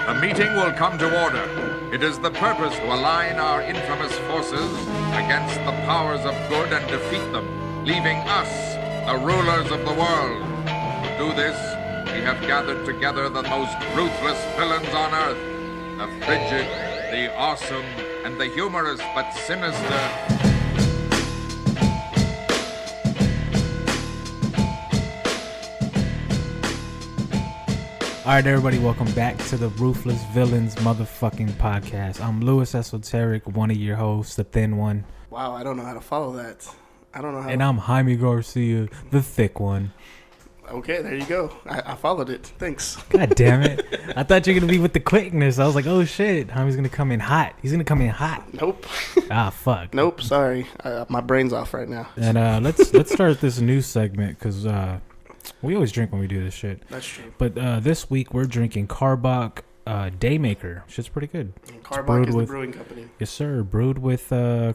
The meeting will come to order. It is the purpose to align our infamous forces against the powers of good and defeat them, leaving us, the rulers of the world. To do this, we have gathered together the most ruthless villains on Earth. The frigid, the awesome, and the humorous but sinister. All right, everybody, welcome back to the Ruthless Villains motherfucking podcast. I'm Louis Esoteric, one of your hosts, the thin one. Wow, I don't know how to follow that. I don't know how. And I'm Jaime Garcia, the thick one. Okay, there you go. I followed it. Thanks. God damn it. I thought you were going to be with the quickness. I was like, oh, shit. Jaime's going to come in hot. He's going to come in hot. Nope. Ah, fuck. Nope, sorry. My brain's off right now. And let's start this new segment because we always drink when we do this shit. That's true. But this week we're drinking Karbach Daymaker. Shit's pretty good. Karbach is the brewing company. Yes, sir. Brewed with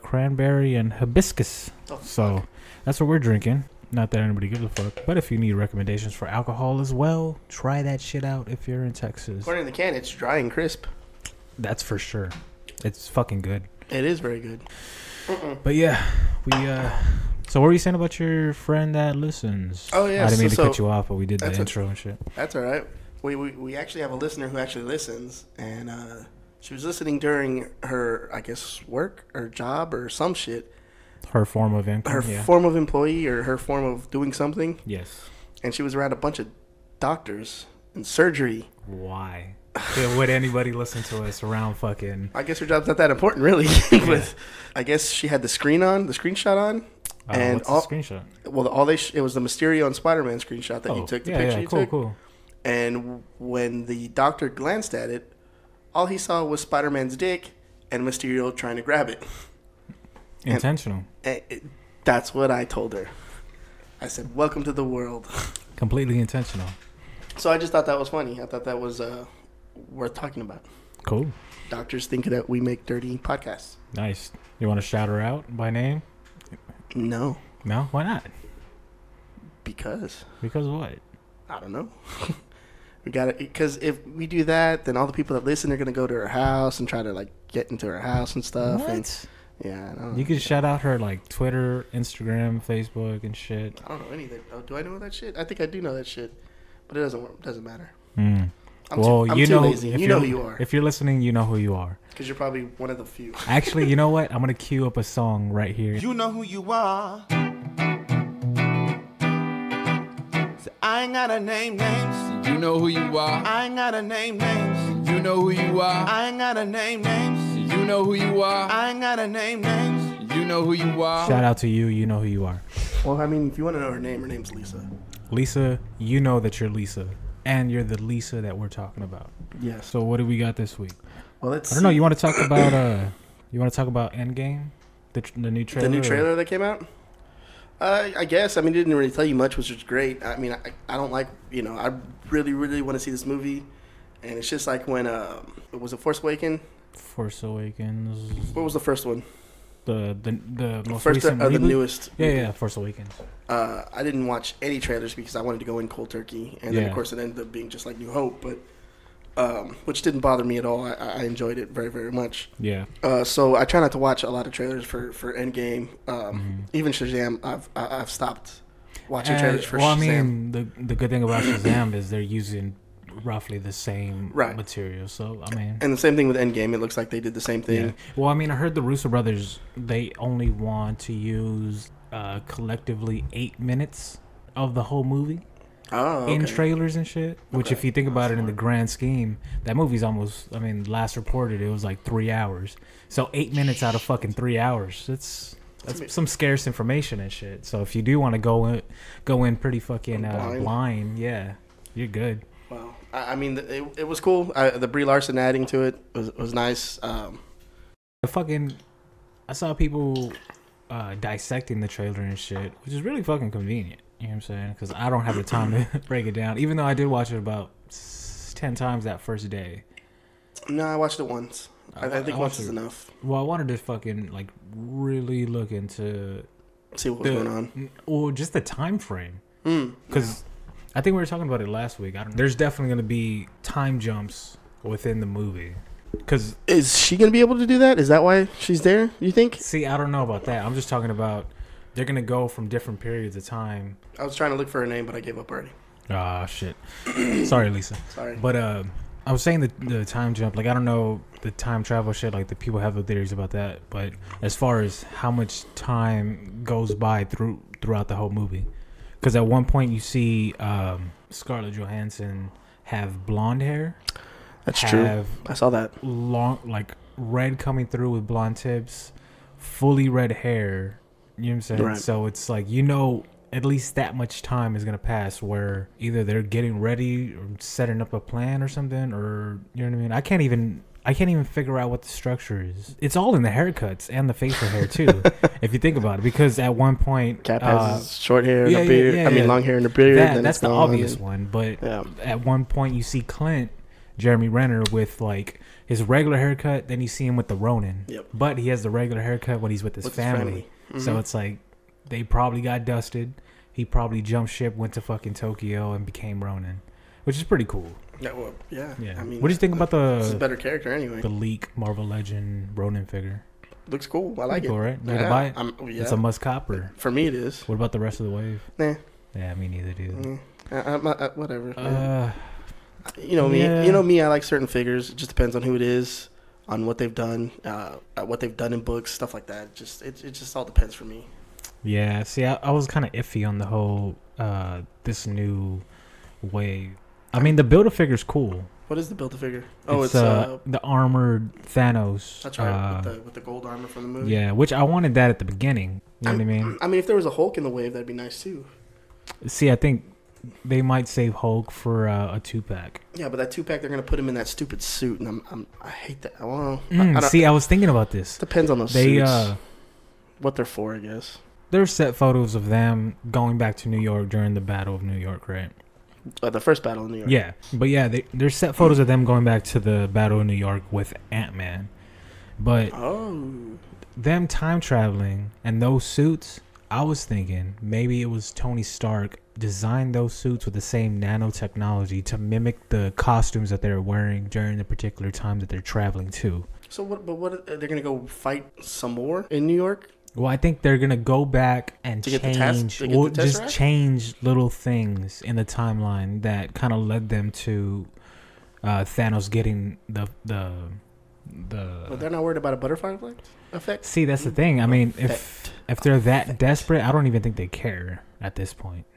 cranberry and hibiscus. Oh, so that's what we're drinking. Not that anybody gives a fuck. But if you need recommendations for alcohol as well, try that shit out if you're in Texas. According to the can, it's dry and crisp. That's for sure. It's fucking good. It is very good. But yeah, we... So what were you saying about your friend that listens? Oh, yeah. I didn't mean to cut you off, but we did the intro and shit. That's all right. We actually have a listener who actually listens, and she was listening during her, I guess, work or job or some shit. Her form of income, Her form of employee or her form of doing something. Yes. And she was around a bunch of doctors and surgery. Why? Would anybody listen to us around fucking... I guess her job's not that important, really. But I guess she had the screenshot on. And what's the screenshot? Well, it was the Mysterio and Spider-Man screenshot that you took. The picture you took. Cool. And when the doctor glanced at it, all he saw was Spider-Man's dick and Mysterio trying to grab it. Intentional. And that's what I told her. I said, "Welcome to the world." Completely intentional. So I just thought that was funny. I thought that was worth talking about. Cool. Doctors think that we make dirty podcasts. Nice. You want to shout her out by name? No. No? Why not? Because. Because what? I don't know. We got it because if we do that, then all the people that listen are gonna go to her house and try to like get into her house and stuff. What? And yeah, I don't know. You could shout out her like Twitter, Instagram, Facebook, and shit. I don't know any of that. Oh, do I know that shit? I think I do know that shit, but it doesn't matter. I'm too lazy. You know who you are. If you're listening, you know who you are. Because you're probably one of the few. Actually, you know what? I'm gonna cue up a song right here. You know who you are. So I ain't gotta name names. You know who you are. I ain't gotta name names. You know who you are. I ain't gotta name names. You know who you are. I ain't gotta name names. You know who you are. Shout out to you. You know who you are. Well, I mean, if you want to know her name's Lisa. Lisa, you know that you're Lisa. And you're the Lisa that we're talking about. Yes. So what do we got this week? Well, I don't know. You want to talk about Endgame, the new trailer? The new trailer that came out. I guess. I mean, it didn't really tell you much, which was great. I mean, I don't like. I really, really want to see this movie, and it's just like when was it Force Awakens? Force Awakens. What was the first one? The most first recent the reboot? newest. Yeah, Force Awakens. I didn't watch any trailers because I wanted to go in cold turkey, and then of course it ended up being just like New Hope, but which didn't bother me at all. I enjoyed it very, very much. Yeah. So I try not to watch a lot of trailers for Endgame. Even Shazam, I've stopped watching trailers for Shazam. Well, I mean, the good thing about Shazam is they're using roughly the same material. So, I mean... And the same thing with Endgame. It looks like they did the same thing. Yeah. Well, I mean, I heard the Russo brothers, they only want to use collectively 8 minutes of the whole movie. Oh, okay. In trailers and shit. Which, if you think about it in the grand scheme, that movie's almost... I mean, last reported, it was like 3 hours. So 8 minutes out of fucking 3 hours. That's some scarce information and shit. So if you do want to go in pretty fucking blind, yeah, you're good. Wow. I mean, it was cool. The Brie Larson adding to it was nice. I saw people dissecting the trailer and shit, which is really fucking convenient. You know what I'm saying? Because I don't have the time to break it down. Even though I did watch it about 10 times that first day. No, I watched it once. I think once is enough. Well, I wanted to fucking like really look into see what was going on. Or just the time frame. Because I think we were talking about it last week. There's definitely going to be time jumps within the movie. Because Is she gonna be able to do that? Is that why she's there? You think? see, I don't know about that. I'm just talking about they're gonna go from different periods of time. I was trying to look for her name, but I gave up already. Ah, shit. Sorry, Lisa. Sorry. But I was saying the time jump. Like, I don't know the time travel shit. Like, the people have the theories about that. But as far as how much time goes by throughout the whole movie, because at one point you see Scarlett Johansson have blonde hair. That's true. I saw that. Long, like red coming through with blonde tips, fully red hair. You know what I'm saying? Right. So it's like, you know, at least that much time is gonna pass where either they're getting ready or setting up a plan or something, or you know what I mean. I can't even figure out what the structure is. It's all in the haircuts and the facial hair too, if you think about it. Because at one point, Cap has short hair and a beard. I mean, long hair and a beard. That's the obvious one. But at one point, you see Jeremy Renner with like his regular haircut. Then you see him with the Ronin. Yep. But he has the regular haircut when he's with his family. Mm-hmm. So it's like they probably got dusted. He probably jumped ship, went to fucking Tokyo, and became Ronin, which is pretty cool. Yeah. Well, yeah. Yeah. I mean, what do you think about It's a better character anyway. the leak Marvel Legend Ronin figure? Looks cool. I like it. Cool, right? You gonna buy it? Yeah. It's a must copper. For me, it is. What about the rest of the wave? Nah. Yeah, me neither, dude. Whatever. You know me. Yeah. You know me. I like certain figures. It just depends on who it is, on what they've done, what they've done in books, stuff like that. It just all depends for me. Yeah. See, I was kind of iffy on the whole this new wave. I mean, the Build-A-Figure's cool. What is the Build-A-Figure? Oh, it's the armored Thanos. That's right, with the gold armor from the movie. Yeah, which I wanted that at the beginning. You know what I mean? I mean, if there was a Hulk in the wave, that'd be nice too. See, I think they might save Hulk for a 2-pack. Yeah, but that 2-pack, they're gonna put him in that stupid suit, and I hate that. I was thinking about this. Depends on those suits. What they're for, I guess. There's set photos of them going back to New York during the Battle of New York, right? The first battle in New York. Yeah, but yeah, there's set photos of them going back to the Battle of New York with Ant-Man. But them time traveling and those suits, I was thinking maybe it was Tony Stark designed those suits with the same nanotechnology to mimic the costumes that they're wearing during the particular time that they're traveling to. So what they're gonna go fight some more in New York? Well, I think they're gonna go back and just change little things in the timeline that kind of led them to Thanos getting the. But they're not worried about a butterfly effect. See, that's the thing. I mean, if they're that desperate, I don't even think they care at this point.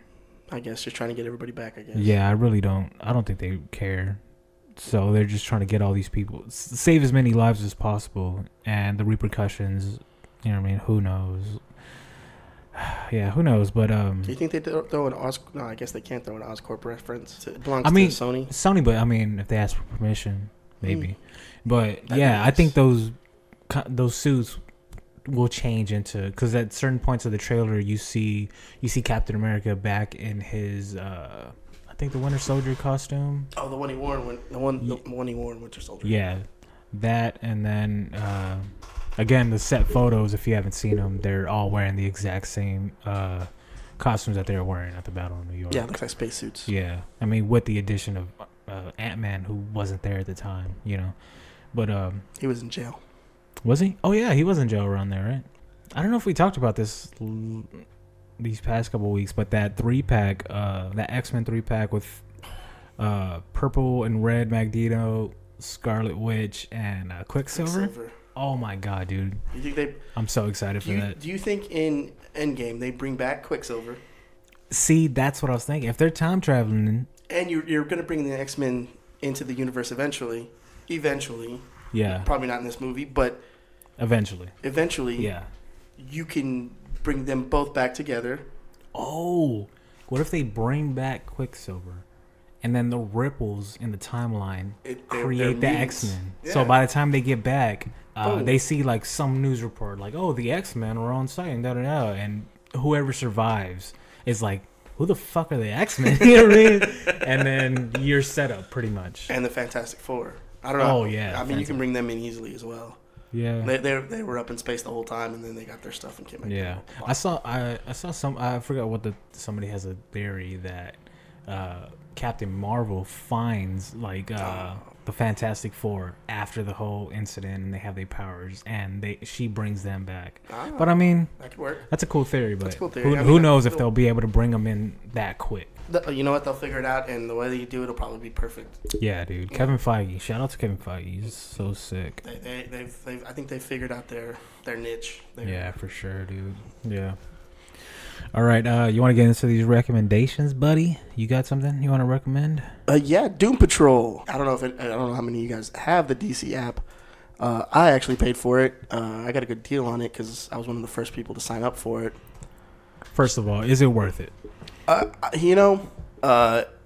I guess just trying to get everybody back. I guess. Yeah, I really don't. I don't think they care. So they're just trying to get all these people, save as many lives as possible, and the repercussions. You know what I mean? Who knows? Yeah, who knows? But do you think they throw an Oscorp? No, I guess they can't throw an Oscorp reference. It belongs to Sony. Sony, but I mean, if they ask for permission, maybe. But yeah, I think those suits will change into, because at certain points of the trailer, you see Captain America back in his I think the Winter Soldier costume. Oh, the one he wore in Winter Soldier. Yeah, that, and then. Again, the set photos, if you haven't seen them, they're all wearing the exact same costumes that they were wearing at the Battle of New York. Yeah, it looks like spacesuits. Yeah. I mean, with the addition of Ant-Man, who wasn't there at the time, you know. But he was in jail. Was he? Oh, yeah, he was in jail around there, right? I don't know if we talked about this these past couple of weeks, but that 3-pack, that X-Men 3-pack with purple and red Magneto, Scarlet Witch, and Quicksilver. Oh my god, dude! You think I'm so excited for that. Do you think in Endgame they bring back Quicksilver? See, that's what I was thinking. If they're time traveling, and you're going to bring the X-Men into the universe eventually, yeah, probably not in this movie, but eventually, yeah, you can bring them both back together. Oh, what if they bring back Quicksilver? And then the ripples in the timeline create the X-Men. Yeah. So by the time they get back, they see like some news report like, oh, the X-Men were on site and da-da-da. And whoever survives is like, who the fuck are the X-Men? You know what I mean? And then you're set up pretty much. And the Fantastic Four. I don't know. Oh, yeah. I mean, you can bring them in easily as well. Yeah. They were up in space the whole time, and then they got their stuff and came back. Yeah. I saw some, I forgot what somebody has a theory that Captain Marvel finds like the Fantastic Four after the whole incident, and they have their powers, and she brings them back. But I mean, that could work. that's a cool theory. But That's a cool theory. who knows if they'll be able to bring them in that quick? You know what? They'll figure it out, and the way that you do it'll probably be perfect. Yeah, dude. Yeah. Kevin Feige. Shout out to Kevin Feige. He's so sick. They've I think they figured out their niche. Yeah, for sure, dude. Yeah. All right, you want to get into these recommendations, buddy? You got something you want to recommend? Yeah, Doom Patrol. I don't know how many of you guys have the DC app. I actually paid for it. I got a good deal on it because I was one of the first people to sign up for it. First of all, is it worth it? I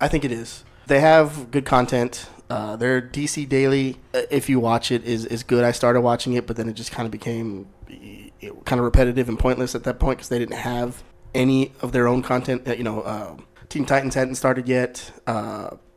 think it is. They have good content. Their DC Daily, if you watch it, is good. I started watching it, but then it just kind of became kind of repetitive and pointless at that point because they didn't have any of their own content. Teen Titans hadn't started yet.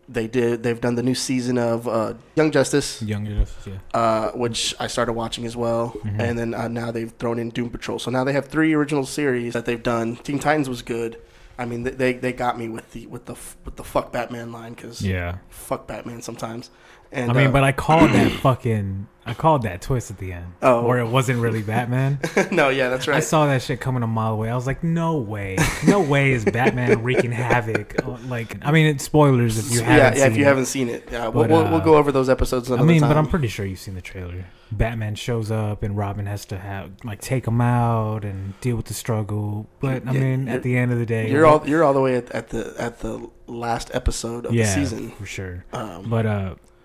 They've done the new season of Young Justice. Which I started watching as well. Mm-hmm. And then now they've thrown in Doom Patrol. So now they have 3 original series that they've done. Teen Titans was good. I mean, they got me with the fuck Batman line because fuck Batman sometimes. And but I called that twist at the end. Oh, where it wasn't really Batman. No, yeah, that's right. I saw that shit coming a mile away. I was like, no way is Batman wreaking havoc. It's spoilers if you haven't. Seen if you haven't seen it, yeah, we'll go over those episodes another time. But I'm pretty sure you've seen the trailer. Batman shows up and Robin has to take him out and deal with the struggle. But at the end of the day, you're all the way at the last episode of the season for sure.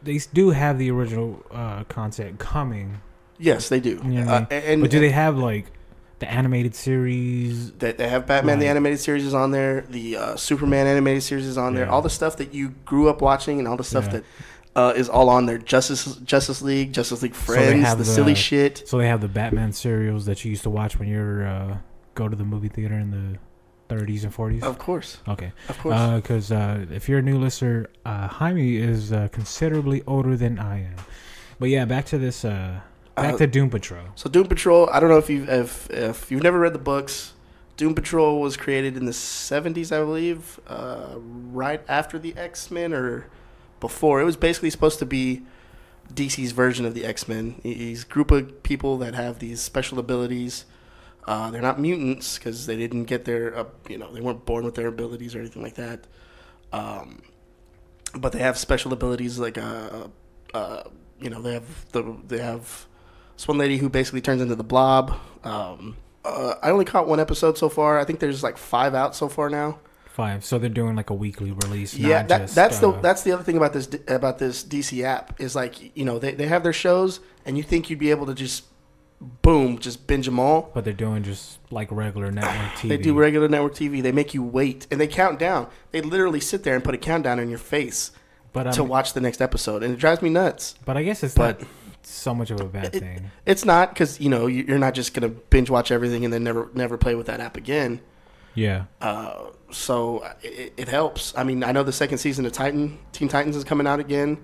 They do have the original content coming. Yes, they do. You know what I mean? But do they have the animated series? They have Batman the animated series is on there. The Superman animated series is on there. All the stuff that you grew up watching and all the stuff that is all on there. Justice League Friends, the silly shit. So they have the Batman serials that you used to watch when you're go to the movie theater in the 30s and 40s? Of course. Okay. Of course. Because if you're a new listener, Jaime is considerably older than I am. But yeah, back to this. Back to Doom Patrol. So Doom Patrol, I don't know if you've never read the books. Doom Patrol was created in the 70s, I believe, right after the X-Men or before. It was basically supposed to be DC's version of the X-Men. These group of people that have these special abilities. They're not mutants because they didn't get their, they weren't born with their abilities or anything like that. But they have special abilities like, they have this one lady who basically turns into the Blob. I only caught 1 episode so far. I think there's 5 out so far now. 5. So they're doing a weekly release. Yeah, that's the other thing about this DC app is they have their shows and you think you'd be able to just binge them all. But they're doing just regular network TV. They do regular network TV. They make you wait and they count down. They literally sit there and put a countdown in your face to watch the next episode, and it drives me nuts. But I guess it's not so much of a bad thing. It's not because you're not just gonna binge watch everything and then never play with that app again. Yeah. So it helps. I mean, I know the second season of Teen Titans is coming out again.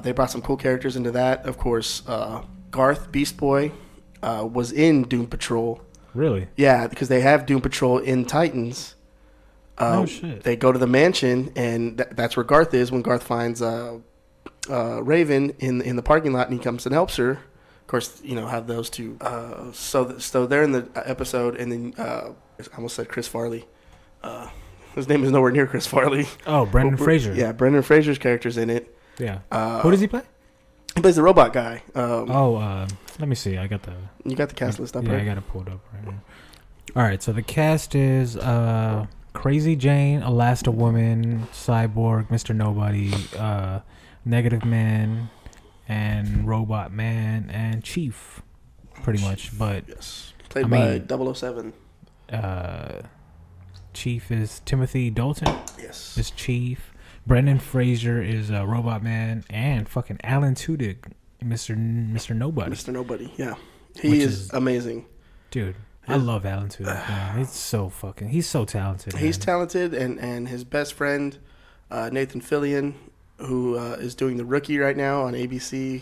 They brought some cool characters into that. Of course, Garth Beast Boy was in Doom Patrol. Really? Yeah, because they have Doom Patrol in Titans. Oh shit! They go to the mansion, and that's where Garth is when Garth finds Raven in the parking lot, and he comes and helps her. Of course, have those two. So they're in the episode, and then I almost said Chris Farley. His name is nowhere near Chris Farley. Oh, Brendan Fraser. Yeah, Brendan Fraser's character's in it. Yeah. Who does he play? He plays the robot guy. Let me see. You got the cast list up, right? Yeah, I got it pulled up right now. All right, so the cast is Crazy Jane, Elasti-Woman, Cyborg, Mr. Nobody, Negative Man, and Robot Man, and Chief, pretty much. But yes, played by 007. Chief is Timothy Dalton. Yes, is Chief. Brendan Fraser is Robot Man, and fucking Alan Tudyk, Mr. Nobody. Mr. Nobody, yeah, he is amazing, dude. I love Alan Tudyk, man. He's so talented. He's talented, and his best friend, Nathan Fillion, who is doing The Rookie right now on ABC,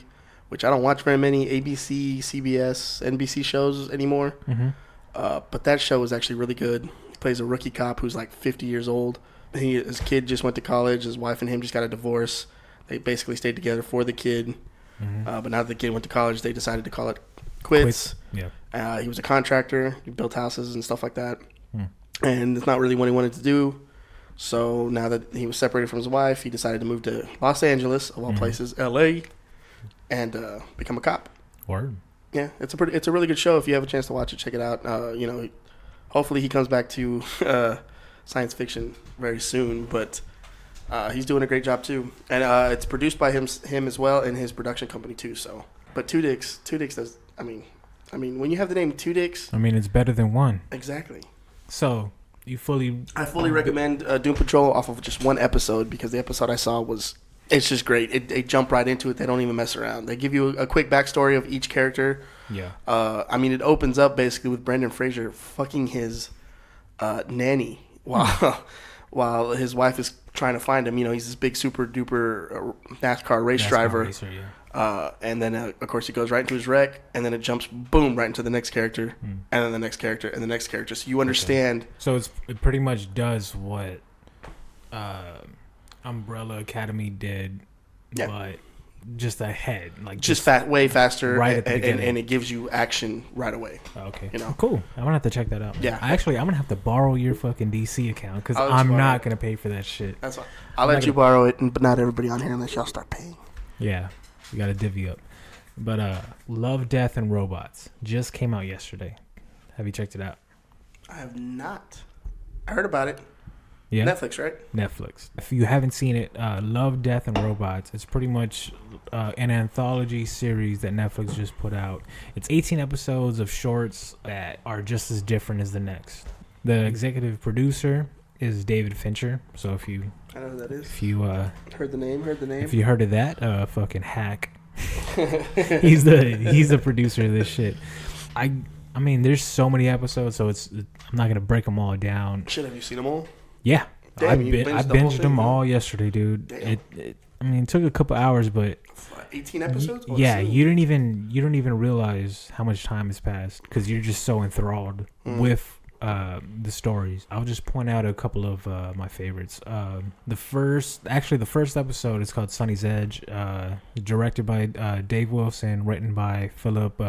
which I don't watch very many ABC, CBS, NBC shows anymore. Mm-hmm. But that show is actually really good. He plays a rookie cop who's 50 years old. His kid just went to college. His wife and him just got a divorce. They basically stayed together for the kid. Mhm. But now that the kid went to college, they decided to call it quits. Yeah. He was a contractor. He built houses and stuff like that. Hmm. And it's not really what he wanted to do. So now that he was separated from his wife, he decided to move to Los Angeles, of all places, L.A., and become a cop. Word. Yeah, it's a really good show. If you have a chance to watch it, check it out. Hopefully he comes back to science fiction very soon. But he's doing a great job too, and it's produced by him as well and his production company too. So, but Two Dicks does. I mean, when you have the name Two Dicks, I mean, it's better than one. exactly. So I fully recommend Doom Patrol off of just one episode because the episode I saw it's just great. They jump right into it. They don't even mess around. They give you a quick backstory of each character. Yeah. It opens up basically with Brendan Fraser fucking his nanny while his wife is trying to find him. He's this big super duper NASCAR race driver. Racer, yeah. And then, of course, he goes right into his wreck, and then it jumps, boom, right into the next character, and then the next character, and the next character. So you understand. Okay. So it pretty much does what Umbrella Academy did, but just ahead. Like just way faster, right at the beginning. and it gives you action right away. Okay. Cool. I'm going to have to check that out. Yeah. I'm going to have to borrow your fucking DC account because I'll let you I'm borrow not it. going to pay for that shit. That's fine. I'll let you borrow it, but not everybody on here unless y'all start paying. Yeah. You got to divvy up. But Love, Death, and Robots just came out yesterday. Have you checked it out? I have not. I heard about it. Yeah. Netflix, right? Netflix. If you haven't seen it, Love, Death, and Robots, it's pretty much an anthology series that Netflix just put out. It's 18 episodes of shorts that are just as different as the next. The executive producer is David Fincher. So if you I know who that is. If you heard the name. if you heard of that, fucking hack. he's the producer of this shit. I mean, there's so many episodes, so I'm not gonna break them all down. Shit, have you seen them all? Yeah, Damn, I binged them all yesterday, dude. Damn. It took a couple hours, but 18 episodes. Yeah, you don't even realize how much time has passed because you're just so enthralled with the stories. I'll just point out a couple of my favorites. The first episode is called Sunny's Edge, directed by Dave Wilson, written by Philip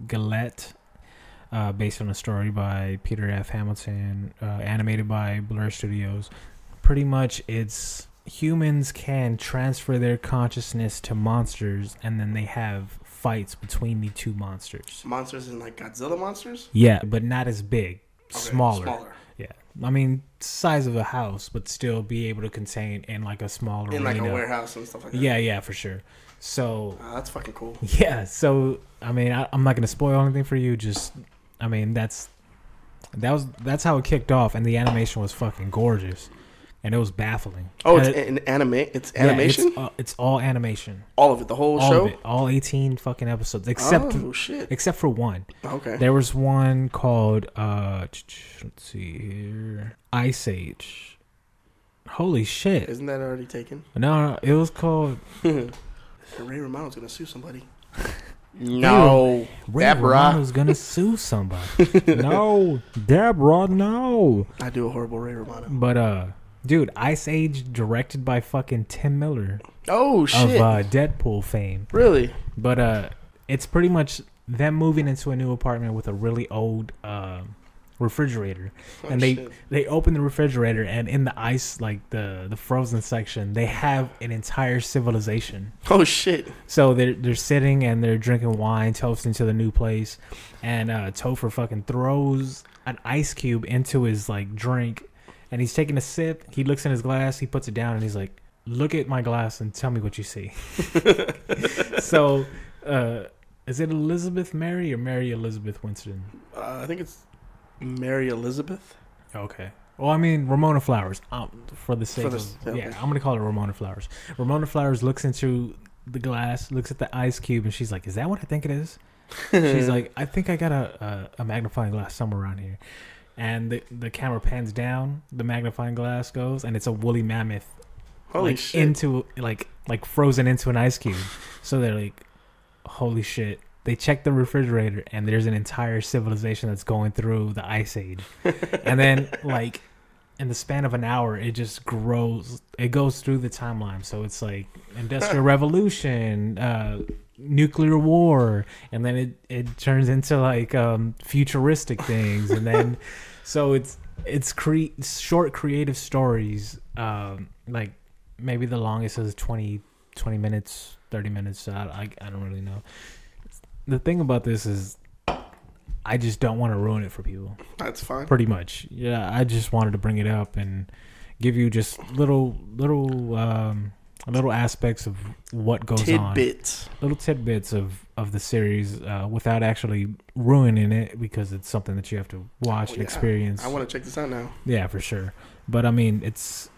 Gillette, based on a story by Peter F. Hamilton, animated by Blur Studios. Pretty much it's humans can transfer their consciousness to monsters, and then they have fights between the two monsters. Monsters in like Godzilla monsters? Yeah, but not as big. Okay, smaller. Yeah. I mean, size of a house, but still be able to contain in like a smaller in arena. like a warehouse and stuff like that. Yeah, for sure. So that's fucking cool. Yeah, so I mean, I'm not gonna spoil anything for you. Just, I mean, that's how it kicked off, and the animation was fucking gorgeous, and it was baffling. Oh, it's animation. Yeah, it's all animation. All of it, the whole all show. Of it, all 18 fucking episodes, except for one. Okay. There was one called let's see here, Ice Age. Holy shit! Isn't that already taken? No, it was called. Ray Romano's gonna sue somebody. No, Ray Romano's gonna sue somebody. No, Deborah, no. I do a horrible Ray Romano. But dude, Ice Age, directed by fucking Tim Miller. Oh shit! Of Deadpool fame. Really? But it's pretty much them moving into a new apartment with a really old refrigerator, and they open the refrigerator, and in the ice, like the frozen section, they have an entire civilization. Oh shit! So they're sitting and they're drinking wine, toasting to the new place, and Topher fucking throws an ice cube into his like drink, and he's taking a sip. He looks in his glass, he puts it down, and he's like, "Look at my glass and tell me what you see." So, is it Elizabeth Mary or Mary Elizabeth Winston? I think it's Mary Elizabeth. Okay. Well, I mean, Ramona Flowers. For the sake of... okay. Yeah, I'm going to call her Ramona Flowers. Ramona Flowers looks into the glass, looks at the ice cube, and she's like, "Is that what I think it is?" She's like, "I think I got a magnifying glass somewhere around here." And the camera pans down, the magnifying glass goes, and it's a woolly mammoth. Holy shit. Into, like frozen into an ice cube. So they're like, holy shit. They check the refrigerator, and there's an entire civilization that's going through the Ice Age. And then, in the span of an hour, it just grows. It goes through the timeline. So it's like Industrial Revolution, nuclear war, and then it turns into like futuristic things, and then so it's short creative stories. Like maybe the longest is 20 minutes, 30 minutes. I don't really know. The thing about this is, I just don't want to ruin it for people. That's fine. Pretty much. Yeah, I just wanted to bring it up and give you just little aspects of what goes on. Little tidbits of the series without actually ruining it, because it's something that you have to watch and experience. I want to check this out now. Yeah, for sure. But I mean, it's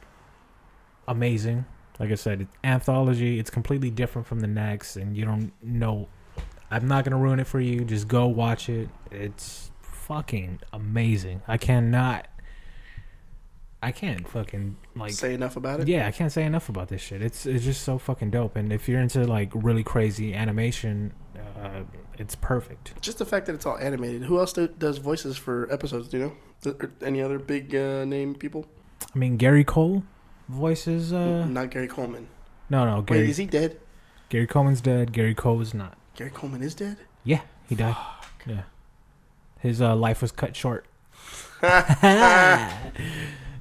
amazing. Like I said, it's anthology. It's completely different from the next, and you don't know. I'm not gonna ruin it for you. Just go watch it. It's fucking amazing. I can't fucking like say enough about it. Yeah, I can't say enough about this shit. It's just so fucking dope. And if you're into like really crazy animation, it's perfect. Just the fact that it's all animated. Who else does voices for episodes? Do you know? Any other big name people? I mean, Gary Cole voices. Not Gary Coleman. No. Gary. Wait, is he dead? Gary Coleman's dead. Gary Cole is not. Gary Coleman is dead? Yeah, he died. Yeah, his life was cut short. Yeah,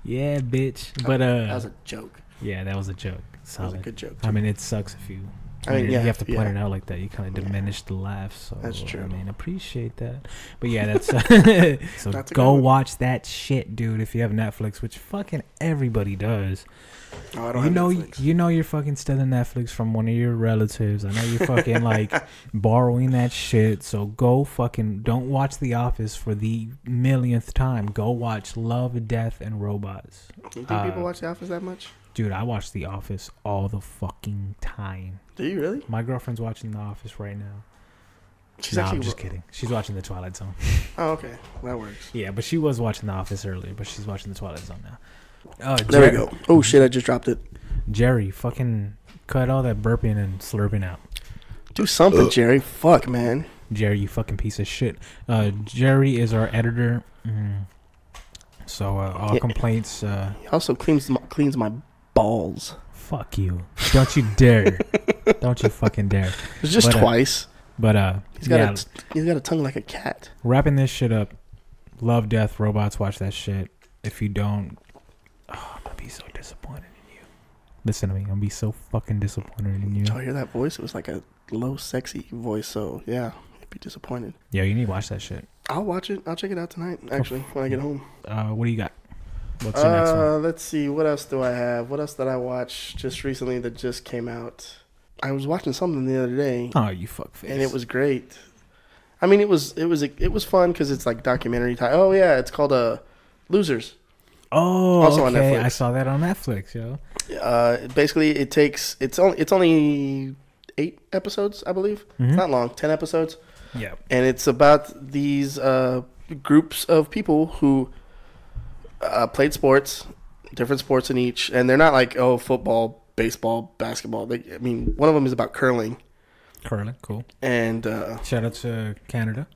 bitch. But that was a joke. Yeah, that was a joke. Solid. That was a good joke. I mean, it sucks if you. You have to point it out like that. You kind of diminish the laugh. So that's true. I mean, appreciate that. But yeah, that's so that's go watch that shit, dude. If you have Netflix, which fucking everybody does. Oh, I don't have Netflix. You know you're fucking stealing Netflix from one of your relatives. I know you're fucking like borrowing that shit. So go fucking don't watch The Office for the millionth time. Go watch Love, Death, and Robots. You think people watch The Office that much? Dude, I watch The Office all the fucking time. Do you really? My girlfriend's watching The Office right now. I'm just kidding. She's watching The Twilight Zone. Oh, okay. That works. Yeah, but she was watching The Office earlier, but she's watching The Twilight Zone now. There we go. Oh, shit, I just dropped it. Jerry, fucking cut all that burping and slurping out. Do something, Jerry. Fuck, man. Jerry, you fucking piece of shit. Jerry is our editor. So all complaints... he also cleans my balls. Fuck you. Don't you dare. Don't you fucking dare. It's just twice. But he's got a tongue like a cat. Wrapping this shit up. Love, Death, Robots. Watch that shit. If you don't, I'm gonna be so disappointed in you. Listen to me. I'm gonna be so fucking disappointed in you. Did y'all hear that voice? It was like a low, sexy voice. So yeah, you'd be disappointed. Yeah, you need to watch that shit. I'll watch it. I'll check it out tonight. Actually, when I get home. What do you got? What's your next one? Let's see. What else do I have? What else did I watch just recently that just came out? I was watching something the other day. Oh, you fuckface! And it was great. I mean, it was fun because it's like documentary type. Oh yeah, it's called Losers. Oh, also okay. on Netflix. I saw that on Netflix, yo. Basically, it's only 8 episodes, I believe. Mm-hmm. It's not long, 10 episodes. Yeah. And it's about these groups of people who played sports, different sports in each, and they're not like football, baseball, basketball. One of them is about curling. Curling, cool. And shout out to Canada.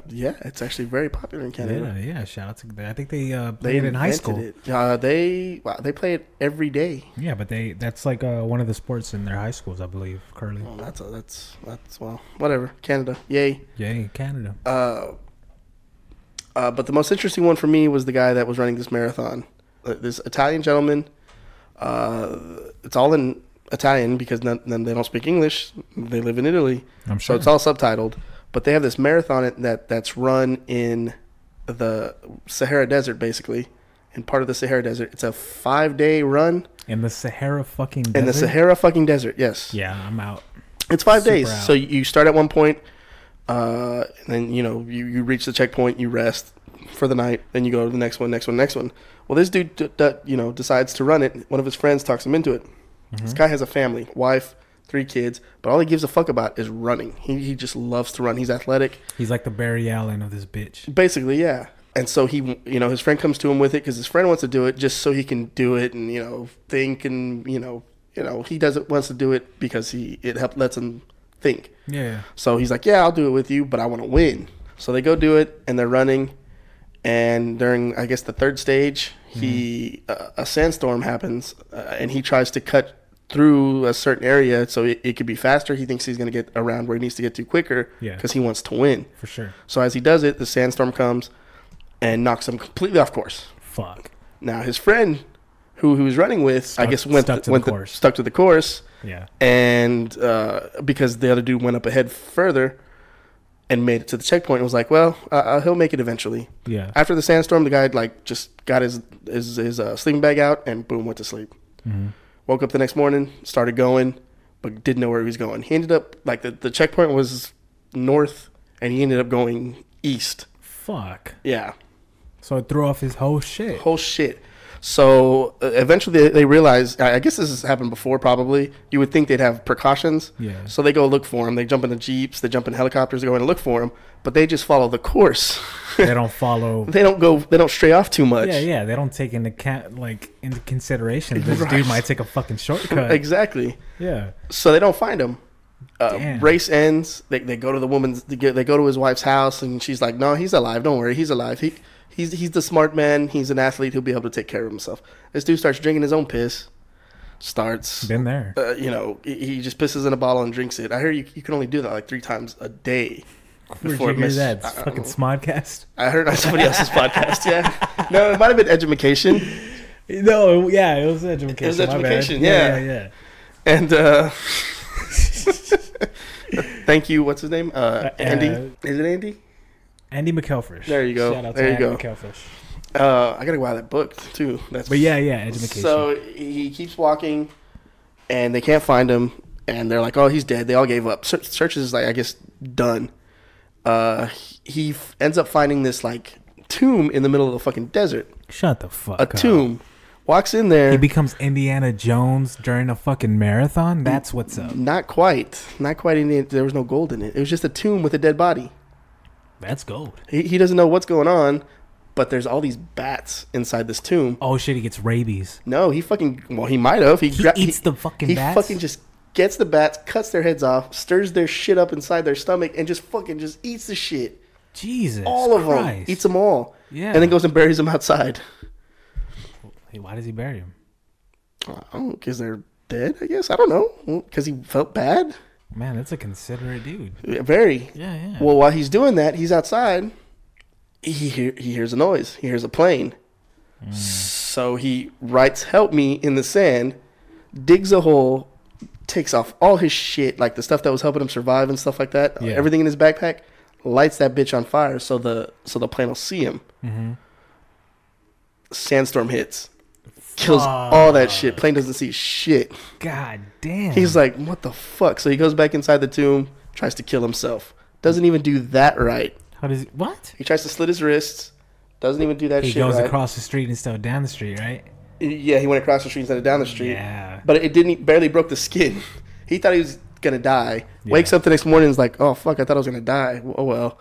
Yeah, it's actually very popular in Canada. Yeah. Shout out to. I think they play it in high school. They play it every day. Yeah, but that's like one of the sports in their high schools, I believe. Curling. Oh, that's well, whatever. Canada, yay, Canada. But the most interesting one for me was the guy that was running this marathon. This Italian gentleman. It's all in Italian because they don't speak English. They live in Italy, I'm sure. so it's all subtitled. But they have this marathon that's run in the Sahara Desert, basically. In part of the Sahara Desert. It's a 5-day run. In the Sahara fucking desert? In the Sahara fucking desert, yes. Yeah, I'm out. It's 5 days. Out. So you start at one point, and then, you reach the checkpoint, you rest for the night, then you go to the next one. Well, this dude, decides to run it. One of his friends talks him into it. Mm-hmm. This guy has a family, wife, 3 kids, but all he gives a fuck about is running. He just loves to run. He's athletic. He's like the Barry Allen of this bitch. Basically, yeah. And so he, his friend comes to him with it because his friend wants to do it just so he can do it and, think and, he wants to do it because it lets him think. Yeah. So he's like, yeah, I'll do it with you, but I want to win. So they go do it and they're running. And during, I guess, the third stage, He a sandstorm happens, and he tries to cut through a certain area so it could be faster. He thinks he's going to get around where he needs to get to quicker because he wants to win. For sure. So as he does it, the sandstorm comes and knocks him completely off course. Fuck. Now his friend, who he was running with, I guess stuck to the course. Yeah. And because the other dude went up ahead further and made it to the checkpoint, and was like, well, he'll make it eventually. Yeah. After the sandstorm, the guy like just got his sleeping bag out and boom, went to sleep. Mm-hmm. Woke up the next morning, started going, but didn't know where he was going. He ended up like the checkpoint was north, and he ended up going east. Fuck. Yeah. So it threw off his whole shit. So eventually they realize, I guess this has happened before probably, you would think they'd have precautions. Yeah. So they go look for him. They jump in the Jeeps, they jump in helicopters, they go in and look for him, but they just follow the course. They don't follow. They don't stray off too much. Yeah. They don't take into consideration this dude might take a fucking shortcut. Exactly. Yeah. So they don't find him. Damn. Race ends. They go to they go to his wife's house, and she's like, no, he's alive. Don't worry. He's alive. He's the smart man. He's an athlete. He'll be able to take care of himself. This dude starts drinking his own piss. Been there. He just pisses in a bottle and drinks it. I heard you can only do that like 3 times a day. Where'd you hear that? Fucking Smodcast? I heard on somebody else's podcast, yeah. No, it might have been Education. No, yeah, it was Education. It was Education, yeah. And thank you. What's his name? Andy. Is it Andy? Andy McElfish. There you go. Shout out to Andy McElfish. I gotta go buy that book too. Education. So he keeps walking, and they can't find him, and they're like, "Oh, he's dead." They all gave up. Search is like, I guess, done. He ends up finding this like tomb in the middle of the fucking desert. Shut the fuck up. A tomb. Walks in there. He becomes Indiana Jones during a fucking marathon? That's what's up. Not quite. There was no gold in it. It was just a tomb with a dead body. That's gold. He doesn't know what's going on, but there's all these bats inside this tomb. Oh shit, he gets rabies. No, he might have. He eats the fucking bats? He fucking just gets the bats, cuts their heads off, stirs their shit up inside their stomach, and just eats the shit. Jesus all of Christ. them. Eats them all. Yeah. And then goes and buries them outside. Hey, why does he bury him? Because they're dead, I guess. I don't know. Because he felt bad. Man, that's a considerate dude. Very. Yeah. Well, while he's doing that, he's outside. He hears a noise. He hears a plane. So he writes "help me" in the sand, digs a hole, takes off all his shit, like the stuff that was helping him survive and stuff like that, everything in his backpack, lights that bitch on fire so the plane will see him. Mm-hmm. Sandstorm hits. Kills all that shit. Plane doesn't see shit. God damn. He's like, what the fuck? So he goes back inside the tomb, tries to kill himself. Doesn't even do that right. How does he... What? He tries to slit his wrists. Doesn't even do that shit right. He goes across the street instead of down the street, right? Yeah, he went across the street instead of down the street. Yeah. But it barely broke the skin. He thought he was going to die. Yeah. Wakes up the next morning and is like, oh, fuck, I thought I was going to die. Oh, well,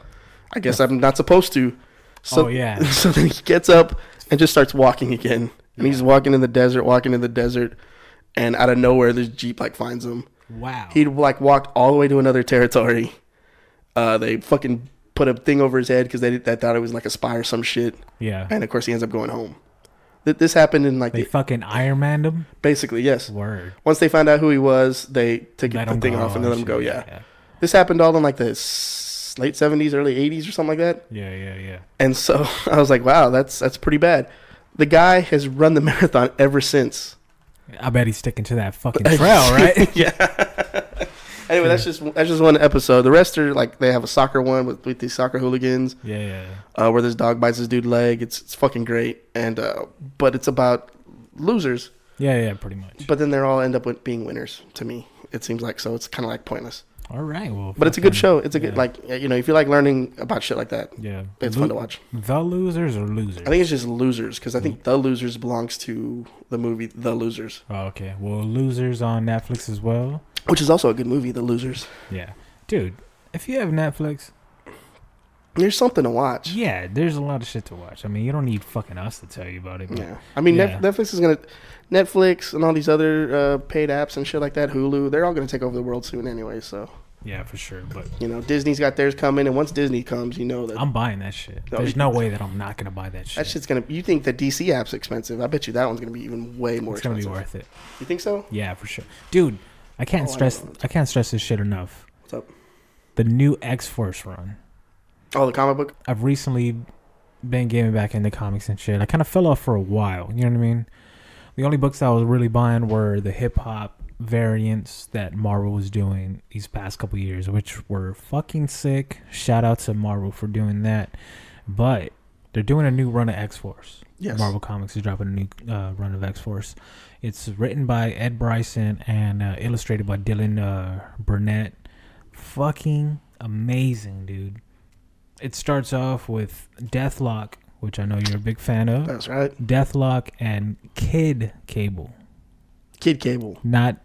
I guess I'm not supposed to. So, So then he gets up and just starts walking again. And he's walking in the desert, and out of nowhere, this Jeep, finds him. Wow. He'd, walked all the way to another territory. They fucking put a thing over his head because they thought it was, a spy or some shit. Yeah. And, of course, he ends up going home. This happened in, They fucking Iron Manned him? Basically, yes. Word. Once they found out who he was, they took the thing off and let him go, yeah. This happened all in, the late 70s, early 80s or something like that. Yeah. And so I was like, wow, that's pretty bad. The guy has run the marathon ever since. I bet he's sticking to that fucking trail, right? Yeah. Anyway, that's just one episode. The rest are they have a soccer one with these soccer hooligans. Yeah. Where this dog bites this dude's leg. It's fucking great. And but it's about losers. Yeah, pretty much. But then they all end up being winners to me. It seems like so. It's kind of pointless. All right, well, but it's a good show. It's a good if you like learning about shit like that. Yeah, it's fun to watch. The Losers or Losers? I think it's just Losers because I think The Losers belongs to the movie The Losers. Oh, okay. Well, Losers on Netflix as well, which is also a good movie. The Losers. Yeah, dude. If you have Netflix, there's something to watch. Yeah, there's a lot of shit to watch. I mean, you don't need fucking us to tell you about it. Yeah, I mean, Netflix is gonna. Netflix and all these other paid apps and shit like that, Hulu, they're all gonna take over the world soon anyway. So. Yeah, for sure. But You know, Disney's got theirs coming, and once Disney comes, you know that I'm buying that shit. No, There's you- no way that I'm not gonna buy that shit. that shit's gonna. You think the DC app's expensive? I bet you that one's gonna be even way more It's gonna expensive. be worth it. You think so? Yeah, for sure, dude. I can't Oh, I stress. know. I can't stress this shit enough. What's up? The new X-Force run. Oh, the comic book. I've recently been getting back into comics and shit. I kind of fell off for a while. You know what I mean? The only books that I was really buying were the hip hop variants that Marvel was doing these past couple years, which were fucking sick. Shout out to Marvel for doing that. But they're doing a new run of X-Force. Yes. Marvel Comics is dropping a new run of X-Force. It's written by Ed Bryson and illustrated by Dylan Burnett. Fucking amazing, dude. It starts off with Deathlock, which I know you're a big fan of. That's right. Deathlock and Kid Cable. Kid Cable. Not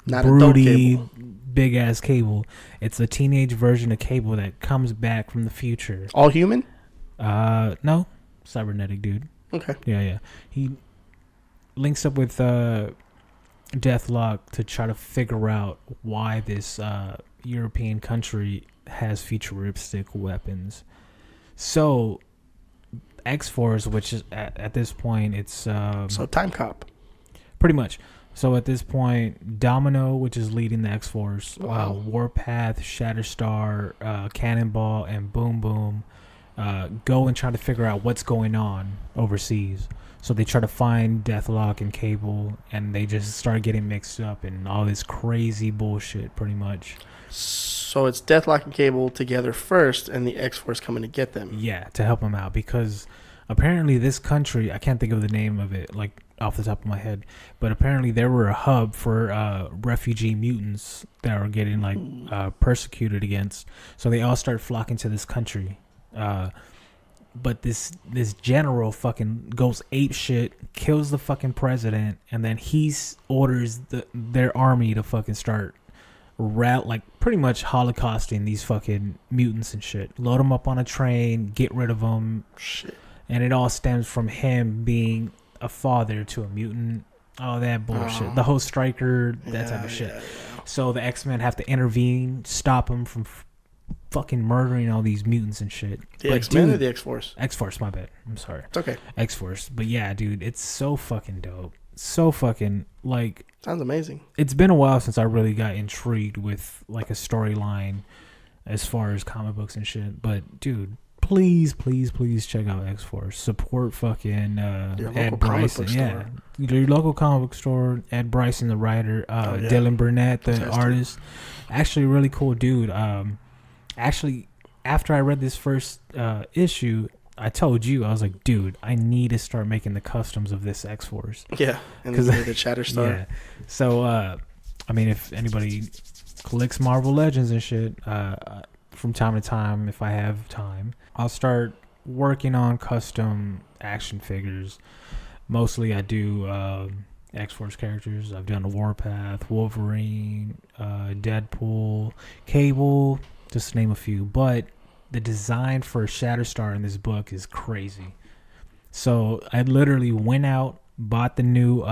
Adult broody, Cable. big ass Cable. It's a teenage version of Cable that comes back from the future. All human. No, cybernetic dude. Okay. Yeah. He links up with Deathlock to try to figure out why this European country has futuristic weapons. So X-Force, which is at this point, it's So Time Cop. pretty much. So at this point, Domino, which is leading the X-Force, Wow. Warpath, Shatterstar, Cannonball, and Boom Boom go and try to figure out what's going on overseas. So they try to find Deathlock and Cable, and they just start getting mixed up in all this crazy bullshit, pretty much. So it's Deathlock and Cable together first, and the X-Force coming to get them. Yeah, to help them out, because apparently this country, I can't think of the name of it, like off the top of my head, but apparently there were a hub for refugee mutants that were getting like persecuted against. So they all start flocking to this country. But this general fucking goes ape shit, kills the fucking president, and then he orders their army to fucking start like pretty much holocausting these fucking mutants and shit. Load them up on a train, get rid of them. Shit. And it all stems from him being a father to a mutant. All that bullshit. Oh. The whole Striker, that type of shit. Yeah. So the X-Men have to intervene, stop him from fucking murdering all these mutants and shit. The But X-Men or dude- the X-Force? X-Force, my bad. I'm sorry. It's okay. X-Force. But yeah, dude, it's so fucking dope. So fucking, like, Sounds amazing. it's been a while since I really got intrigued with, like, a storyline as far as comic books and shit. But, dude, please check out X-Force. Support fucking Your local Ed comic Bryson. book Yeah. Your local comic book store. Ed Bryson, the writer. Yeah. Dylan Burnett, the Fantastic. artist. Actually, really cool dude. Actually, after I read this first issue, I told you, I was like, dude, I need to start making the customs of this X-Force. Yeah. And 'Cause then the Shatterstar. Yeah. So, I mean, if anybody collects Marvel Legends and shit, from time to time, if I have time, I'll start working on custom action figures. Mostly I do X-Force characters. I've done a Warpath, Wolverine, Deadpool, Cable, just to name a few. But the design for Shatterstar in this book is crazy. So I literally went out, bought the new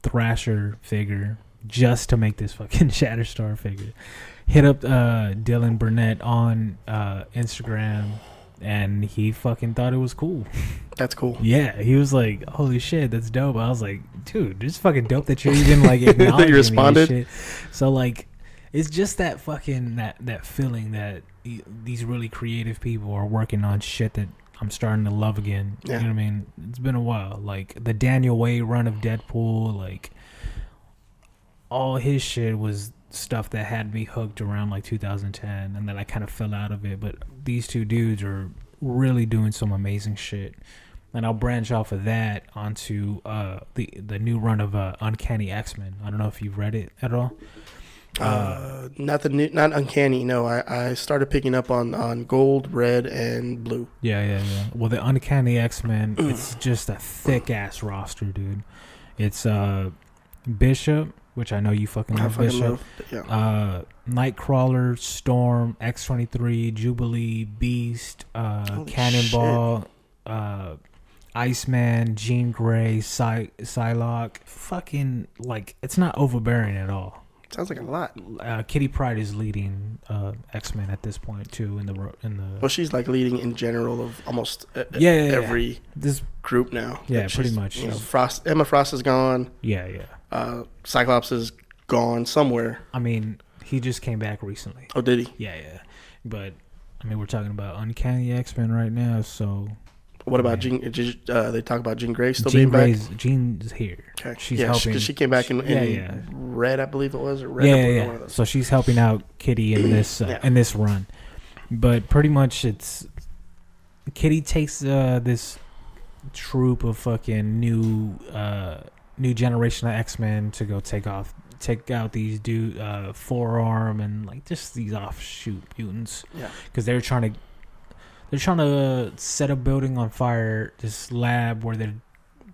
Thrasher figure just to make this fucking Shatterstar figure. Hit up Dylan Burnett on Instagram, and he fucking thought it was cool. That's cool. Yeah, he was like, "Holy shit, that's dope." I was like, "Dude, it's fucking dope that you're even like acknowledging me and responded? shit." So like, it's just that fucking that feeling that these really creative people are working on shit that I'm starting to love again. Yeah. You know what I mean? It's been a while. Like the Daniel Way run of Deadpool, like all his shit was stuff that had me hooked around like 2010, and then I kind of fell out of it. But these two dudes are really doing some amazing shit, and I'll branch off of that onto the new run of Uncanny X-Men. I don't know if you've read it at all. Not the new, not Uncanny. No, I started picking up on Gold, Red, and Blue. Yeah. Well, the Uncanny X-Men, it's just a thick ass roster, dude. It's Bishop, which I know you fucking I love. fucking Bishop. love. Yeah. Nightcrawler, Storm, X-23, Jubilee, Beast, Cannonball, Iceman, Jean Grey, Psylocke. Fucking, like, it's not overbearing at all. Sounds like a lot. Kitty Pryde is leading X-Men at this point too in the Well, she's like leading in general of almost every this group now. Yeah, She's, pretty much. You know, Emma Frost is gone. Yeah. Cyclops is gone somewhere. I mean, he just came back recently. Oh, did he? Yeah. But I mean, we're talking about Uncanny X-Men right now, so. What about Jean? They talk about Jean Grey still being back. Jean's here. Okay. She's helping. Because she came back in Red, I believe it was. Or Red, Yeah. So she's helping out Kitty in this in this run, but pretty much it's Kitty takes this troop of fucking new generation of X-Men to go take out these Forearm and like just these offshoot mutants. Yeah. Because they're trying to set a building on fire, this lab where they're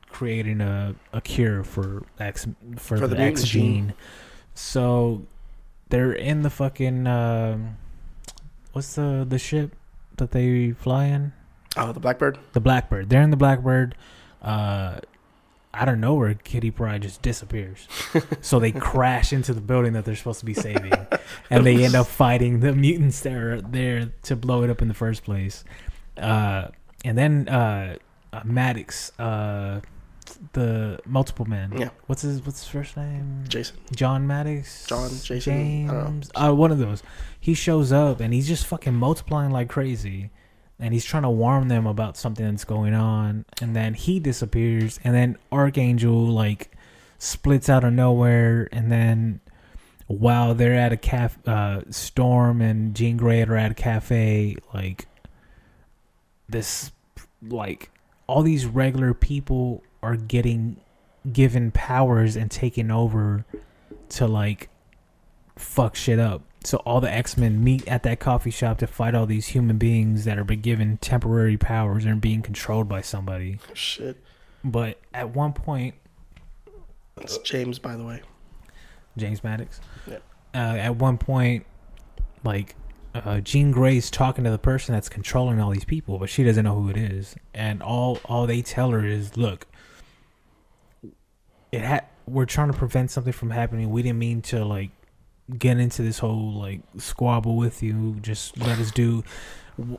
creating a cure for the X gene. So they're in the fucking what's the ship that they fly in? Oh, the Blackbird. The Blackbird. They're in the Blackbird. Out of nowhere, Kitty Pryde just disappears. So they crash into the building that they're supposed to be saving, and they end up fighting the mutants that are there to blow it up in the first place. And then Maddox, the Multiple Man. Yeah. What's his first name? Jason. John Maddox. Jason. James. One of those. He shows up and he's just fucking multiplying like crazy. And he's trying to warn them about something that's going on. And then he disappears. And then Archangel, like, splits out of nowhere. And then while they're at a cafe, Storm and Jean Grey are at a cafe, like, this, like, all these regular people are getting given powers and taken over to, like, fuck shit up. So all the X-Men meet at that coffee shop to fight all these human beings that are being given temporary powers and being controlled by somebody. Shit. But at one point... That's James, by the way. James Maddox? Yeah. At one point, like, Jean Grey's talking to the person that's controlling all these people, but she doesn't know who it is. And all they tell her is, look, we're trying to prevent something from happening. We didn't mean to, like, get into this whole like squabble with you. Just let us do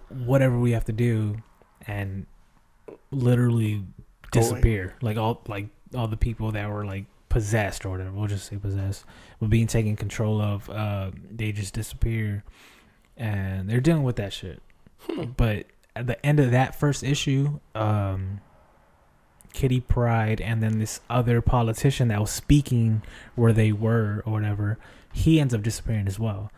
whatever we have to do, and literally disappear. Like all the people that were like possessed or whatever. We'll just say possessed, were being taken control of. They just disappear, and they're dealing with that shit. But at the end of that first issue, Kitty Pryde and then this other politician that was speaking where they were or whatever, he ends up disappearing as well.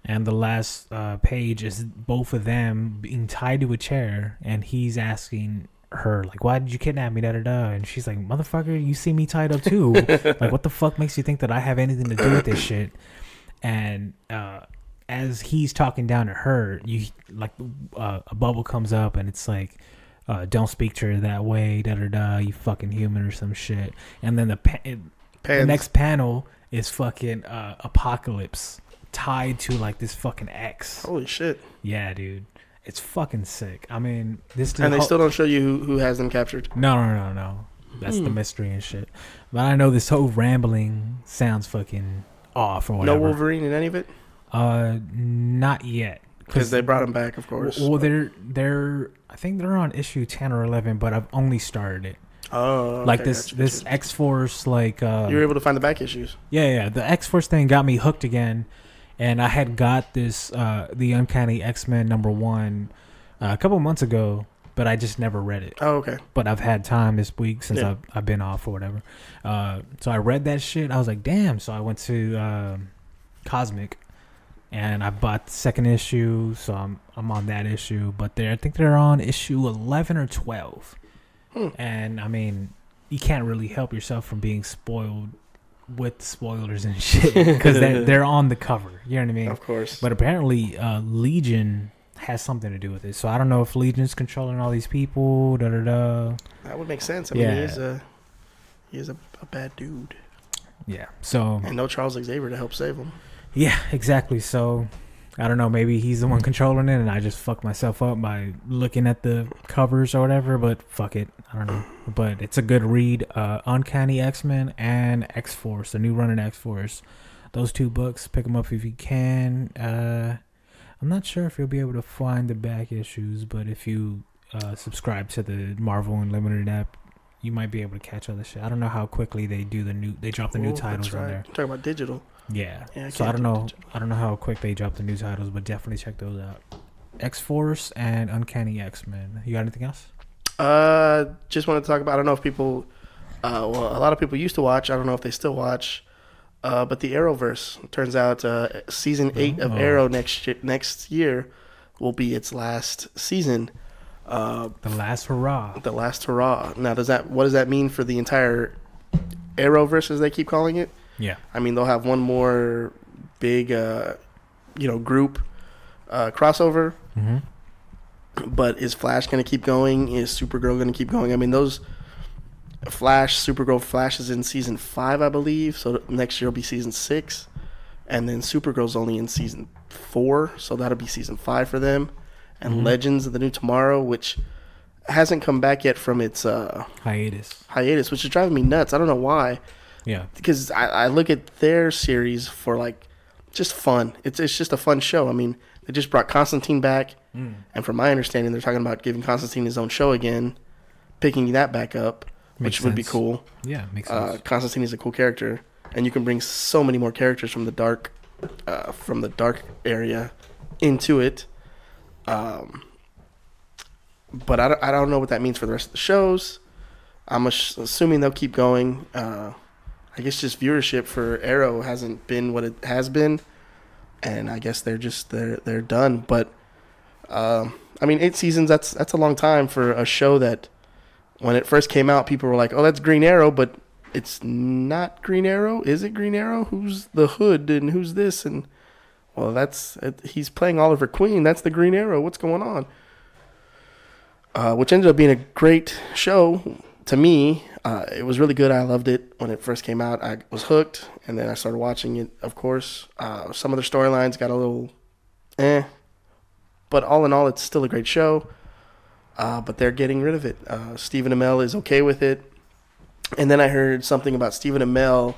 And the last page is both of them being tied to a chair, and he's asking her, like, why did you kidnap me, da-da-da? And she's like, motherfucker, you see me tied up too. Like, what the fuck makes you think that I have anything to do with this shit? And as he's talking down to her, you like a bubble comes up, and it's like, don't speak to her that way, da-da-da, you fucking human or some shit. And then the next panel is fucking Apocalypse tied to like this fucking X. Holy shit. Yeah, dude. It's fucking sick. I mean, this and they still don't show you who has them captured. No. That's the mystery and shit. But I know this whole rambling sounds fucking off or whatever. No Wolverine in any of it? Not yet. Because they brought him back, of course. Well, they're I think they're on issue 10 or 11, but I've only started it. Oh, okay, like this X-Force, like you were able to find the back issues. Yeah. The X-Force thing got me hooked again, and I had got this the Uncanny X-Men #1 a couple months ago, but I just never read it. Oh, okay. But I've had time this week since I've been off or whatever. So I read that shit. I was like, damn. So I went to Cosmic, and I bought the second issue. So I'm on that issue, but I think they're on issue 11 or 12. And I mean, you can't really help yourself from being spoiled with spoilers and shit because they're on the cover. You know what I mean? Of course. But apparently, Legion has something to do with it. So I don't know if Legion's controlling all these people. That would make sense. I mean, he is a bad dude. Yeah. So and no Charles Xavier to help save him. Yeah, exactly. So I don't know, maybe he's the one controlling it and I just fucked myself up by looking at the covers or whatever, but fuck it. I don't know. But it's a good read. Uncanny X-Men and X-Force, the new run in X-Force. those 2 books. Pick them up if you can. I'm not sure if you'll be able to find the back issues, but if you subscribe to the Marvel Unlimited app, you might be able to catch other shit. I don't know how quickly they drop the new titles on there. You're talking about digital. Yeah. So I don't know how quick they drop the new titles, but definitely check those out. X-Force and Uncanny X-Men. You got anything else? Just wanted to talk about, I don't know if people, a lot of people used to watch, I don't know if they still watch, but the Arrowverse. Turns out season 8 of Arrow next year will be its last season. The last hurrah. The last hurrah. Now, what does that mean for the entire Arrowverse, as they keep calling it? Yeah. I mean, they'll have one more big, group crossover. Mm-hmm. But is Flash going to keep going? Is Supergirl going to keep going? I mean, those Supergirl is in season 5, I believe. So next year will be season 6. And then Supergirl's only in season 4. So that'll be season 5 for them. And Legends of the New Tomorrow, which hasn't come back yet from its hiatus, which is driving me nuts. I don't know why. Yeah. Because I look at their series for, like, just fun. It's just a fun show. I mean, they just brought Constantine back. And from my understanding, they're talking about giving Constantine his own show again, picking that back up, which would be cool. Yeah, makes sense. Constantine is a cool character, and you can bring so many more characters from the dark area into it. But I don't know what that means for the rest of the shows. I'm assuming they'll keep going. I guess just viewership for Arrow hasn't been what it has been, and I guess they're done. But I mean, 8 seasons, that's a long time for a show that when it first came out, people were like, oh, that's Green Arrow, but it's not Green Arrow. Is it Green Arrow? Who's the Hood and who's this? And, well, he's playing Oliver Queen. That's the Green Arrow. What's going on? Which ended up being a great show to me. It was really good. I loved it when it first came out. I was hooked, and then I started watching it, of course. Some of the storylines got a little but all in all, it's still a great show. But they're getting rid of it. Stephen Amell is okay with it. And then I heard something about Stephen Amell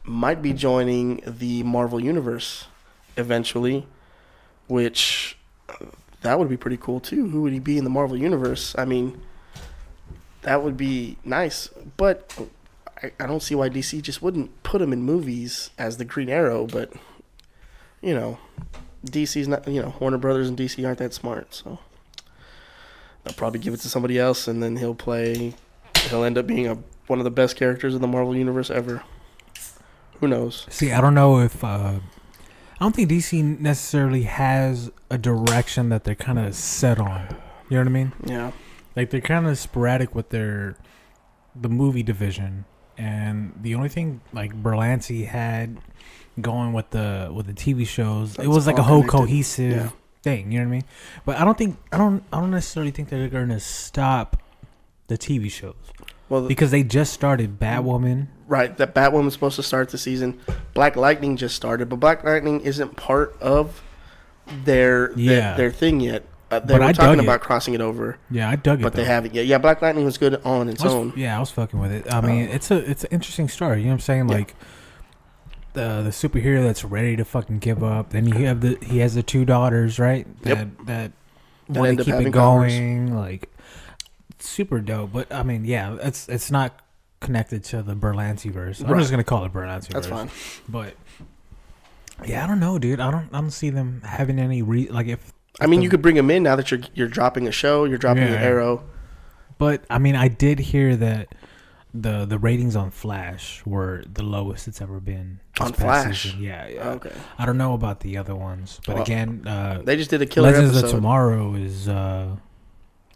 might be joining the Marvel Universe eventually, which that would be pretty cool too. Who would he be in the Marvel Universe? I mean, that would be nice. But I don't see why DC just wouldn't put him in movies as the Green Arrow. But, DC's not, Warner Brothers and DC aren't that smart, so they'll probably give it to somebody else, and then he'll end up being one of the best characters in the Marvel Universe ever. Who knows? See, I don't know if I don't think DC necessarily has a direction that they're kind of set on. You know what I mean? Yeah. Like, they're kind of sporadic with the movie division, and the only thing like Berlanti had going with the TV shows, it was like a whole cohesive thing. You know what I mean? But I don't necessarily think they're going to stop the TV shows. Well, because they just started Batwoman. Right, that Batwoman's supposed to start the season. Black Lightning just started, but Black Lightning isn't part of their thing yet. They were talking about crossing it over. Yeah, I dug it, but they haven't yet. Yeah, Black Lightning was good on its own. Yeah, I was fucking with it. I mean, it's an interesting story. You know what I'm saying? Like, the superhero that's ready to fucking give up. Then he has the 2 daughters, right? That want to keep it going. Like, super dope. But I mean, yeah, it's not connected to the Berlanti-verse. I'm just gonna call it Berlanti-verse. That's fine. But yeah, I don't know, dude. I don't see them having any you could bring him in now that you're dropping a show. You're dropping an Arrow. But I mean, I did hear that the ratings on Flash were the lowest it's ever been. On Flash? Season. Yeah. Oh, okay. I don't know about the other ones, but again, they just did a killer Legends episode. of Tomorrow is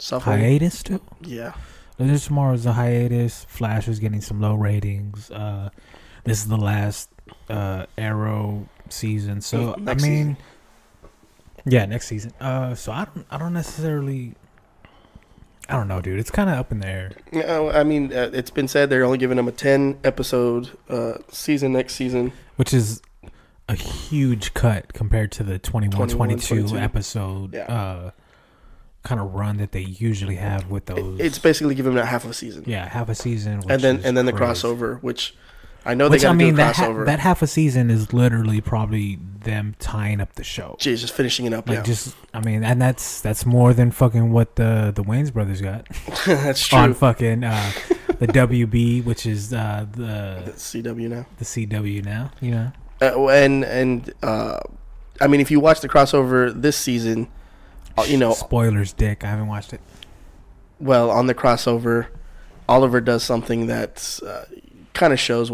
hiatus too. Yeah. Legends of Tomorrow is a hiatus. Flash is getting some low ratings. This is the last Arrow season, so next season. Yeah, next season. So I don't necessarily. I don't know, dude. It's kind of up in the air. I mean, it's been said they're only giving them a 10-episode season next season. Which is a huge cut compared to the 21-22 episode kind of run that they usually have with those. It's basically giving them half a season. Yeah, half a season. And then the crossover, which I know Which they got I to do a mean, crossover. that half a season is literally probably them tying up the show. Jeez, just finishing it up. Like Yeah, just, I mean, and that's more than fucking what the Wayans brothers got that's true. on fucking the WB, which is the CW now. the CW now. You know, I mean, if you watch the crossover this season, you know, spoilers, dick. I haven't watched it. well, on the crossover, Oliver does something that kind of shows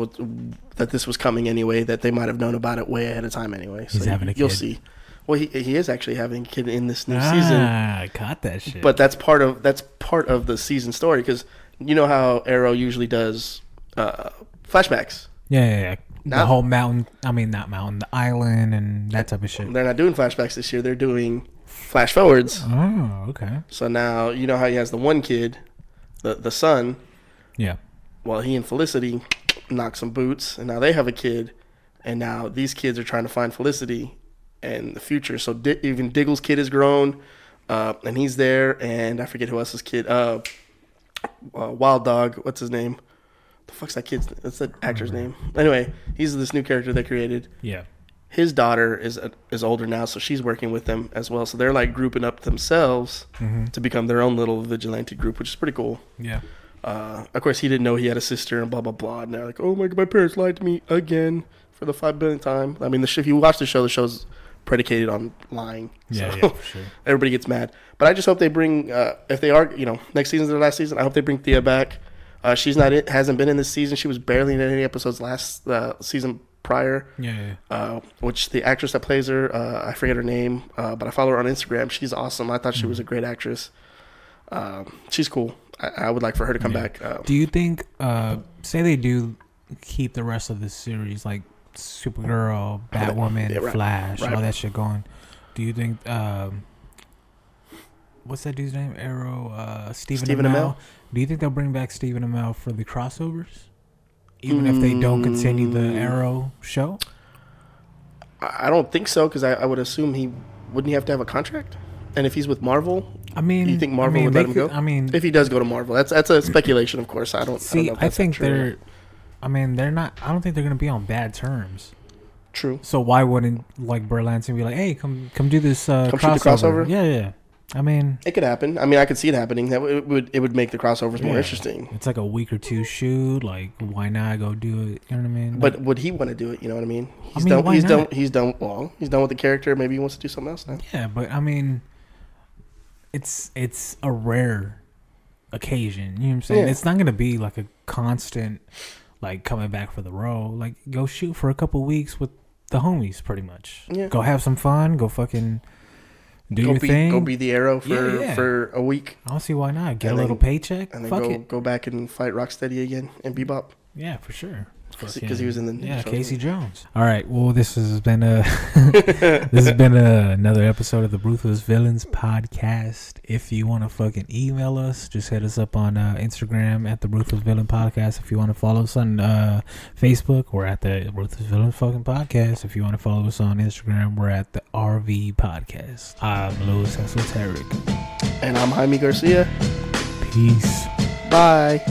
that this was coming anyway. That they might have known about it way ahead of time anyway. So He's having a you'll kid. see. Well, he is actually having a kid in this new season. I caught that shit. But that's part of the season story, because you know how Arrow usually does flashbacks. yeah. Now- The whole mountain. I mean, not mountain. The island and that type of shit. They're not doing flashbacks this year. They're doing flash forwards. Oh, okay. So now you know how he has the one kid, the son. Yeah. Well, he and Felicity knocked some boots, and now they have a kid, and now these kids are trying to find Felicity and the future. So even Diggle's kid is grown, and he's there, and I forget who else's kid. Wild Dog, what's his name? The fuck's that kid's? That's the actor's name. Anyway, he's this new character they created. Yeah. His daughter is older now, so she's working with them as well. So they're like grouping up themselves to become their own little vigilante group, which is pretty cool. Yeah. Of course, he didn't know he had a sister and blah, blah, blah. And they're like, oh, my parents lied to me again for the 5 billionth time. I mean, if you watch the show's predicated on lying. Yeah, So yeah, for sure. everybody gets mad. But I just hope they bring, if they are, next season's their last season, I hope they bring Thea back. She's hasn't been in this season. She was barely in any episodes last season prior. Yeah. Which the actress that plays her, I forget her name, but I follow her on Instagram. She's awesome. I thought she was a great actress. She's cool. I would like for her to come back. Do you think, say they do keep the rest of the series, like Supergirl, Batwoman, Yeah, right. Flash, Right. all that shit going, do you think, what's that dude's name? Arrow, Stephen Amell? Do you think they'll bring back Stephen Amell for the crossovers? Even if they don't continue the Arrow show? I don't think so, because I would assume wouldn't he have to have a contract? And if he's with Marvel, I mean, you think Marvel would let him go? I mean, if he does go to Marvel, that's a speculation, of course. I don't know if that's think true. they're. I mean, they're not. I don't think they're gonna be on bad terms. True. So why wouldn't like Berlanti be like, hey, come do this Come crossover? shoot the crossover? Yeah. I mean, It could happen. I mean, I could see it happening. That it would make the crossovers more yeah. interesting. It's like a week or two shoot. Like, why not go do it? You know what I mean? But would he want to do it? You know what I mean? He's mean, done. why He's done. not? He's done. Well, he's done with the character. Maybe he wants to do something else now. yeah, but I mean, it's a rare occasion. You know what I'm saying? Yeah. It's not gonna be like a constant, like coming back for the role. Like, go shoot for a couple weeks with the homies, pretty much. Yeah. Go have some fun. Go fucking do your thing. Go be the Arrow Yeah. for a week, I don't see why not. Get And a little then- paycheck. and then Fuck go it. back and fight Rocksteady again and Bebop. Yeah, for sure. 'Cause he was in the yeah show. Casey Jones. All right. Well, this has been another episode of the Ruthless Villains podcast. If you want to fucking email us, just hit us up on Instagram at the Ruthless Villain Podcast. If you want to follow us on Facebook, we're at the Ruthless Villain fucking podcast. If you want to follow us on Instagram, we're at the RV Podcast. I'm Louis Esoteric. And I'm Jaime Garcia. Peace. Bye.